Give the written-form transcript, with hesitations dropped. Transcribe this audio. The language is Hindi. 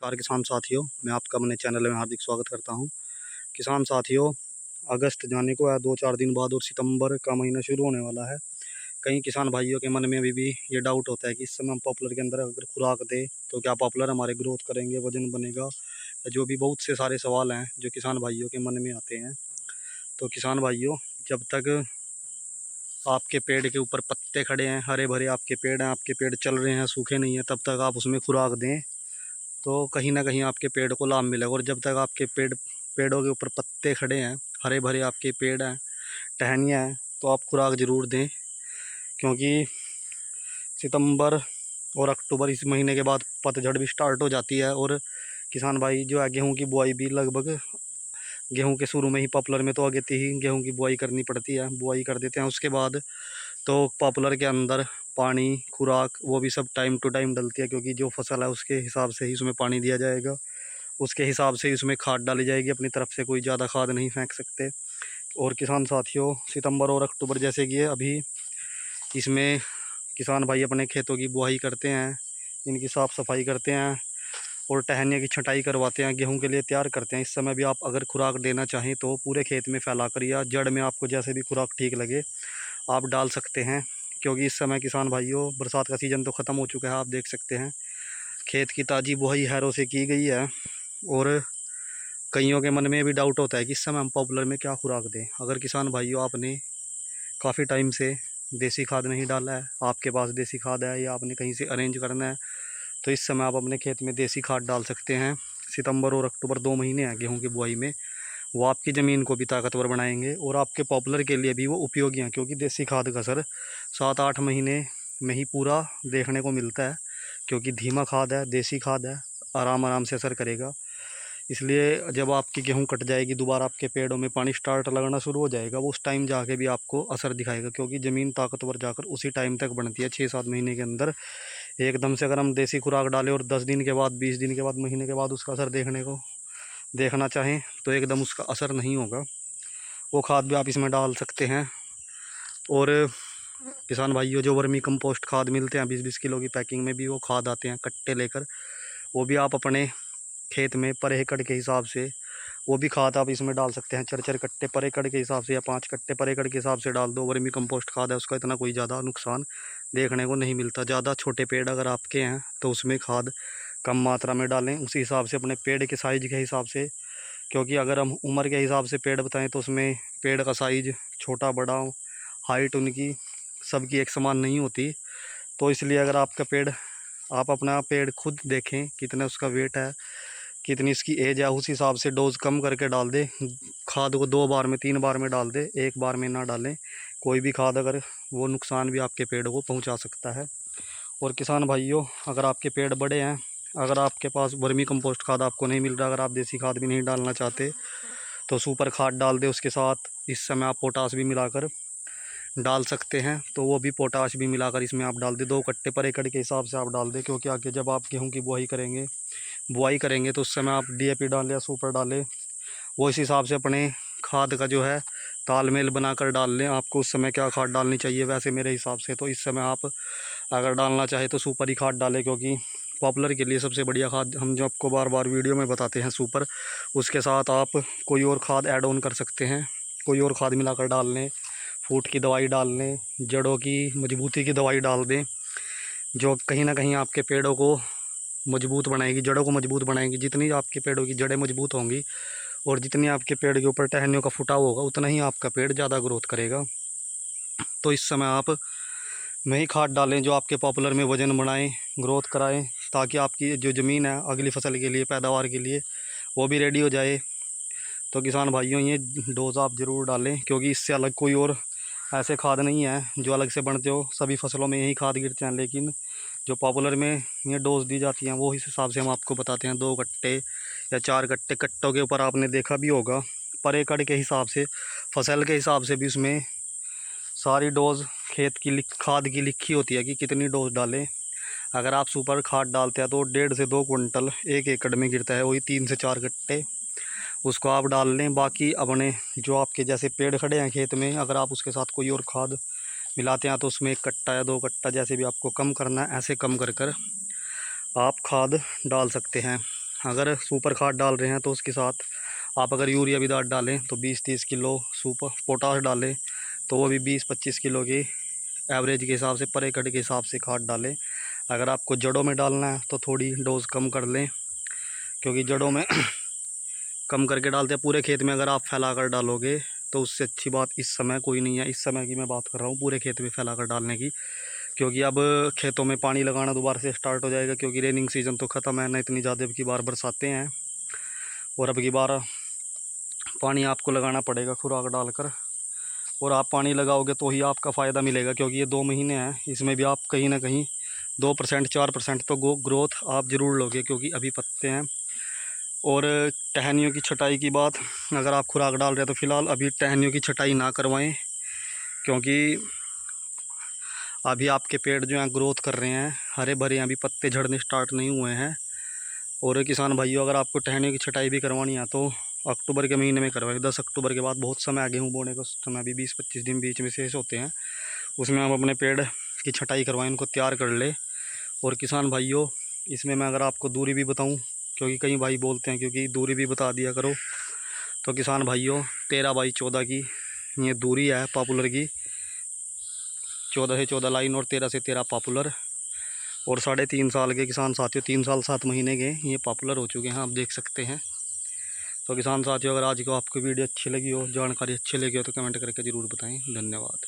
नमस्कार किसान साथियों, मैं आपका अपने चैनल में हार्दिक स्वागत करता हूं। किसान साथियों, अगस्त जाने को है 2-4 दिन बाद और सितंबर का महीना शुरू होने वाला है। कई किसान भाइयों के मन में अभी भी ये डाउट होता है कि इस समय हम पॉपुलर के अंदर अगर खुराक दें तो क्या पॉपुलर हमारे ग्रोथ करेंगे, वजन बनेगा, जो भी बहुत से सारे सवाल हैं जो किसान भाइयों के मन में आते हैं। तो किसान भाइयों, जब तक आपके पेड़ के ऊपर पत्ते खड़े हैं, हरे भरे आपके पेड़ हैं, आपके पेड़ चल रहे हैं, सूखे नहीं हैं, तब तक आप उसमें खुराक दें तो कहीं ना कहीं आपके पेड़ को लाभ मिलेगा। और जब तक आपके पेड़ों के ऊपर पत्ते खड़े हैं, हरे भरे आपके पेड़ हैं, टहनियाँ हैं, तो आप खुराक ज़रूर दें। क्योंकि सितंबर और अक्टूबर इस महीने के बाद पतझड़ भी स्टार्ट हो जाती है। और किसान भाई जो है, गेहूं की बुआई भी लगभग गेहूं के शुरू में ही पॉपुलर में तो अगेती ही गेहूं की बुआई करनी पड़ती है, बुआई कर देते हैं। उसके बाद तो पॉपुलर के अंदर पानी, खुराक वो भी सब टाइम टू टाइम डलती है, क्योंकि जो फसल है उसके हिसाब से ही उसमें पानी दिया जाएगा, उसके हिसाब से ही उसमें खाद डाली जाएगी। अपनी तरफ से कोई ज़्यादा खाद नहीं फेंक सकते। और किसान साथियों, सितंबर और अक्टूबर जैसे कि अभी इसमें किसान भाई अपने खेतों की बुआई करते हैं, इनकी साफ़ सफाई करते हैं और टहनियों की छटाई करवाते हैं, गेहूं के लिए तैयार करते हैं। इस समय भी आप अगर खुराक देना चाहें तो पूरे खेत में फैला कर या जड़ में आपको जैसे भी खुराक ठीक लगे आप डाल सकते हैं। क्योंकि इस समय किसान भाइयों, बरसात का सीज़न तो ख़त्म हो चुका है, आप देख सकते हैं खेत की ताज़ी बुआई हैरों से की गई है। और कईयों के मन में भी डाउट होता है कि इस समय हम पॉपुलर में क्या खुराक दें। अगर किसान भाइयों आपने काफ़ी टाइम से देसी खाद नहीं डाला है, आपके पास देसी खाद है या आपने कहीं से अरेंज करना है, तो इस समय आप अपने खेत में देसी खाद डाल सकते हैं। सितंबर और अक्टूबर 2 महीने हैं गेहूं की बुआई में, वो आपकी ज़मीन को भी ताकतवर बनाएंगे और आपके पॉपुलर के लिए भी वो उपयोगी हैं। क्योंकि देसी खाद का असर 7-8 महीने में ही पूरा देखने को मिलता है, क्योंकि धीमा खाद है, देसी खाद है, आराम आराम से असर करेगा। इसलिए जब आपकी गेहूं कट जाएगी, दोबारा आपके पेड़ों में पानी स्टार्ट लगना शुरू हो जाएगा, वो उस टाइम जाके भी आपको असर दिखाएगा। क्योंकि ज़मीन ताकतवर जाकर उसी टाइम तक बनती है, 6-7 महीने के अंदर। एकदम से अगर हम देसी खुराक डालें और 10 दिन के बाद, 20 दिन के बाद, महीने के बाद उसका असर देखना चाहें तो एकदम उसका असर नहीं होगा। वो खाद भी आप इसमें डाल सकते हैं। और किसान भाइयों, जो वर्मी कंपोस्ट खाद मिलते हैं 20-20 किलो की पैकिंग में भी, वो खाद आते हैं कट्टे लेकर, वो भी आप अपने खेत में पर एकड़ के हिसाब से वो भी खाद आप इसमें डाल सकते हैं। 4-4 कट्टे पर एकड़ के हिसाब से या 5 कट्टे पर एकड़ के हिसाब से डाल दो। वर्मी कंपोस्ट खाद है, उसका इतना कोई ज़्यादा नुकसान देखने को नहीं मिलता। ज़्यादा छोटे पेड़ अगर आपके हैं तो उसमें खाद कम मात्रा में डालें, उसी हिसाब से अपने पेड़ के साइज़ के हिसाब से। क्योंकि अगर हम उम्र के हिसाब से पेड़ बताएं तो उसमें पेड़ का साइज़ छोटा बड़ा, हाइट उनकी सबकी एक समान नहीं होती। तो इसलिए अगर आपका पेड़, आप अपना पेड़ खुद देखें कितना उसका वेट है, कितनी इसकी एज है, उस हिसाब से डोज कम करके डाल दे। खाद को 2 बार में 3 बार में डाल दे, एक बार में ना डालें कोई भी खाद, अगर वो नुकसान भी आपके पेड़ को पहुंचा सकता है। और किसान भाइयों, अगर आपके पेड़ बड़े हैं, अगर आपके पास वर्मी कंपोस्ट खाद आपको नहीं मिल रहा, अगर आप देसी खाद भी नहीं डालना चाहते, तो सुपर खाद डाल दे। उसके साथ इस समय आप पोटास भी मिलाकर डाल सकते हैं, तो वो भी पोटाश भी मिलाकर इसमें आप डाल दें। 2 कट्टे पर एकड़ के हिसाब से आप डाल दें। क्योंकि आगे जब आप गेहूं की बुआई करेंगे तो उस समय आप डीएपी डालें या सुपर डालें, वो इस हिसाब से अपने खाद का जो है तालमेल बनाकर डाल लें। आपको उस समय क्या खाद डालनी चाहिए, वैसे मेरे हिसाब से तो इस समय आप अगर डालना चाहे तो सुपर ही खाद डालें। क्योंकि पॉपुलर के लिए सबसे बढ़िया खाद हम जो आपको बार बार वीडियो में बताते हैं, सुपर। उसके साथ आप कोई और खाद ऐड ऑन कर सकते हैं, कोई और खाद मिलाकर डाल लें, फूट की दवाई डाल लें, जड़ों की मजबूती की दवाई डाल दें, जो कहीं ना कहीं आपके पेड़ों को मजबूत बनाएगी, जड़ों को मजबूत बनाएगी। जितनी आपके पेड़ों की जड़ें मजबूत होंगी और जितनी आपके पेड़ के ऊपर टहनियों का फुटाव होगा, उतना ही आपका पेड़ ज़्यादा ग्रोथ करेगा। तो इस समय आप वही खाद डालें जो आपके पॉपुलर में वज़न बढ़ाएं, ग्रोथ कराएं, ताकि आपकी जो ज़मीन है अगली फसल के लिए, पैदावार के लिए, वो भी रेडी हो जाए। तो किसान भाइयों, ये डोज़ आप ज़रूर डालें, क्योंकि इससे अलग कोई और ऐसे खाद नहीं है जो अलग से बनते हो। सभी फसलों में यही खाद गिरते हैं, लेकिन जो पॉपुलर में ये डोज दी जाती हैं वो इस हिसाब से हम आपको बताते हैं। 2 कट्टे या 4 कट्टे, कट्टों के ऊपर आपने देखा भी होगा, पर एकड़ के हिसाब से, फसल के हिसाब से भी उसमें सारी डोज खेत की खाद की लिखी होती है कि कितनी डोज डालें। अगर आप सुपर खाद डालते हैं तो 1.5 से 2 क्विंटल 1 एकड़ में गिरता है, वही 3 से 4 कट्टे उसको आप डाल लें। बाकी अपने जो आपके जैसे पेड़ खड़े हैं खेत में, अगर आप उसके साथ कोई और खाद मिलाते हैं तो उसमें 1 कट्टा या 2 कट्टा, जैसे भी आपको कम करना है, ऐसे कम कर कर आप खाद डाल सकते हैं। अगर सुपर खाद डाल रहे हैं तो उसके साथ आप अगर यूरिया भी डालें तो 20-30 किलो सुपर पोटाश डालें तो वो भी 20-25 किलो की एवरेज के हिसाब से पर एकड़ के हिसाब से खाद डालें। अगर आपको जड़ों में डालना है तो थोड़ी डोज कम कर लें, क्योंकि जड़ों में कम करके डालते हैं। पूरे खेत में अगर आप फैला कर डालोगे तो उससे अच्छी बात इस समय कोई नहीं है। इस समय की मैं बात कर रहा हूँ पूरे खेत में फैला कर डालने की, क्योंकि अब खेतों में पानी लगाना दोबारा से स्टार्ट हो जाएगा, क्योंकि रेनिंग सीज़न तो ख़त्म है ना, इतनी ज़्यादा अब की बार बरसाते हैं और अब की बार पानी आपको लगाना पड़ेगा खुराक डालकर। और आप पानी लगाओगे तो ही आपका फ़ायदा मिलेगा, क्योंकि ये 2 महीने हैं, इसमें भी आप कहीं ना कहीं 2% 4% तो ग्रोथ आप ज़रूर लोगे, क्योंकि अभी पत्ते हैं। और टहनियों की छटाई की बात, अगर आप खुराक डाल रहे हैं तो फ़िलहाल अभी टहनियों की छटाई ना करवाएं, क्योंकि अभी आपके पेड़ जो हैं ग्रोथ कर रहे हैं, हरे भरे हैं, अभी पत्ते झड़ने स्टार्ट नहीं हुए हैं। और किसान भाइयों, अगर आपको टहनियों की छटाई भी करवानी है तो अक्टूबर के महीने में करवाएं। 10 अक्टूबर के बाद बहुत समय है गेहूँ बोने का, उस समय अभी 20-25 दिन बीच में शेष होते हैं, उसमें आप अपने पेड़ की छटाई करवाएं, उनको तैयार कर ले। और किसान भाइयों, इसमें मैं अगर आपको दूरी भी बताऊं, क्योंकि कई भाई बोलते हैं क्योंकि दूरी भी बता दिया करो, तो किसान भाइयों 13x14 की ये दूरी है पॉपुलर की, 14 से 14 लाइन और 13 से 13 पॉपुलर। और 3.5 साल के किसान साथियों, 3 साल 7 महीने के ये पॉपुलर हो चुके हैं, आप देख सकते हैं। तो किसान साथियों, अगर आज को आपको वीडियो अच्छी लगी हो, जानकारी अच्छी लगी हो तो कमेंट करके ज़रूर बताएं। धन्यवाद।